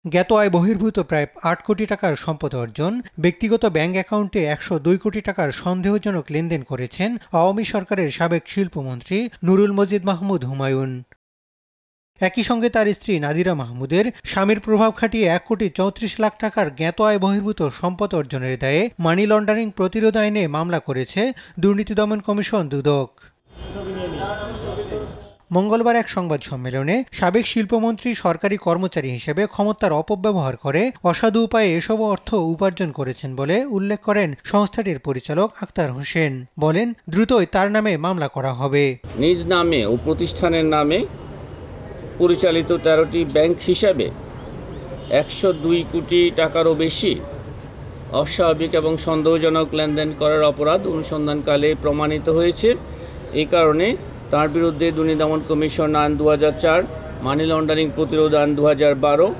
জ্ঞাত আয় বহির্ভূত প্রায় ৮ কোটি টাকার সম্পদ অর্জন, ব্যক্তিগত ব্যাংক অ্যাকাউন্টে ১০২ কোটি টাকার সন্দেহজনক লেনদেন করেছেন আওয়ামী সরকারের সাবেক শিল্পমন্ত্রী নুরুল মজিদ মাহমুদ হুমায়ুন। একই সঙ্গে তার স্ত্রী নাদিরা মাহমুদের স্বামীর প্রভাব খাটিয়ে ১,৩৪,০০,০০০ টাকার জ্ঞাত আয় বহির্ভূত সম্পদ অর্জনের দায়ে মানি লন্ডারিং প্রতিরোধ আইনে মামলা করেছে দুর্নীতি দমন কমিশন দুদক। মঙ্গলবার এক সংবাদ সম্মেলনে সাবেক শিল্পমন্ত্রী সরকারি কর্মচারী হিসেবে ক্ষমতার অপব্যবহার করে অসাধু উপায়ে এসব অর্থ উপার্জন করেছেন বলে উল্লেখ করেন সংস্থাটির পরিচালক আক্তার হোসেন। বলেন, দ্রুতই তার নামে মামলা করা হবে। নিজ নামে ও প্রতিষ্ঠানের নামে পরিচালিত ১৩টি ব্যাংক হিসাবে ১০২ কোটি টাকারও বেশি অস্বাভাবিক এবং সন্দেহজনক লেনদেন করার অপরাধ অনুসন্ধানকালে প্রমাণিত হয়েছে। এই কারণে তার বিরুদ্ধে দুর্নীতি দমন কমিশন আইন ২০০৪, মানি লন্ডারিং প্রতিরোধ আইন ২০১২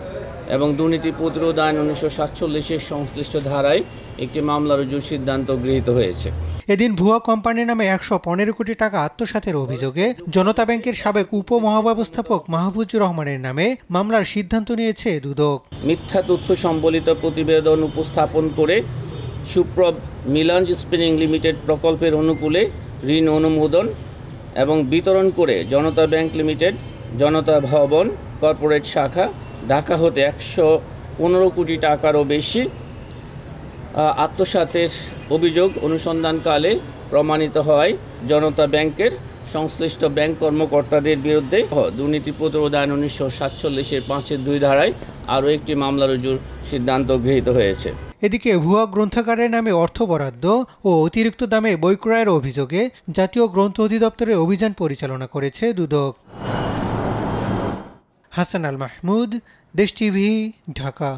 এবং দুর্নীতি প্রতিরোধ আইন ১৯৪৭-এর সংশ্লিষ্ট ধারায় একটি মামলা রুজুর সিদ্ধান্ত গৃহীত হয়েছে। এদিন ভুয়া কোম্পানির নামে ১১৫ কোটি টাকা আত্মসাতের অভিযোগে জনতা ব্যাংকের সাবেক উপমহাব্যবস্থাপক মাহফুজুর রহমানের নামে মামলার সিদ্ধান্ত নিয়েছে দুদক। মিথ্যা তথ্য সম্বলিত প্রতিবেদন উপস্থাপন করে সুপ্রভ মিলাঞ্জ স্পিনিং লিমিটেড প্রকল্পের অনুকূলে ঋণ অনুমোদন এবং বিতরণ করে জনতা ব্যাংক লিমিটেড, জনতা ভবন কর্পোরেট শাখা, ঢাকা হতে ১১৫ কোটি টাকারও বেশি আত্মসাতের অভিযোগ অনুসন্ধানকালে প্রমাণিত হয় জনতা ব্যাংকের সংশ্লিষ্ট ব্যাংক কর্মকর্তাদের বিরুদ্ধে দুর্নীতি প্রতিরোধ আইন ১৯৪৭-এর ৫-২ ধারায় আরও একটি মামলা রুজুর সিদ্ধান্ত গৃহীত হয়েছে। এদিকে ভুয়া গ্রন্থাগারের নামে অর্থ বরাদ্দ ও অতিরিক্ত দামে বই ক্রয়ের অভিযোগে জাতীয় গ্রন্থ অধিদপ্তরে অভিযান পরিচালনা করেছে দুদক। হাসান আল মাহমুদ, দেশ টিভি, ঢাকা।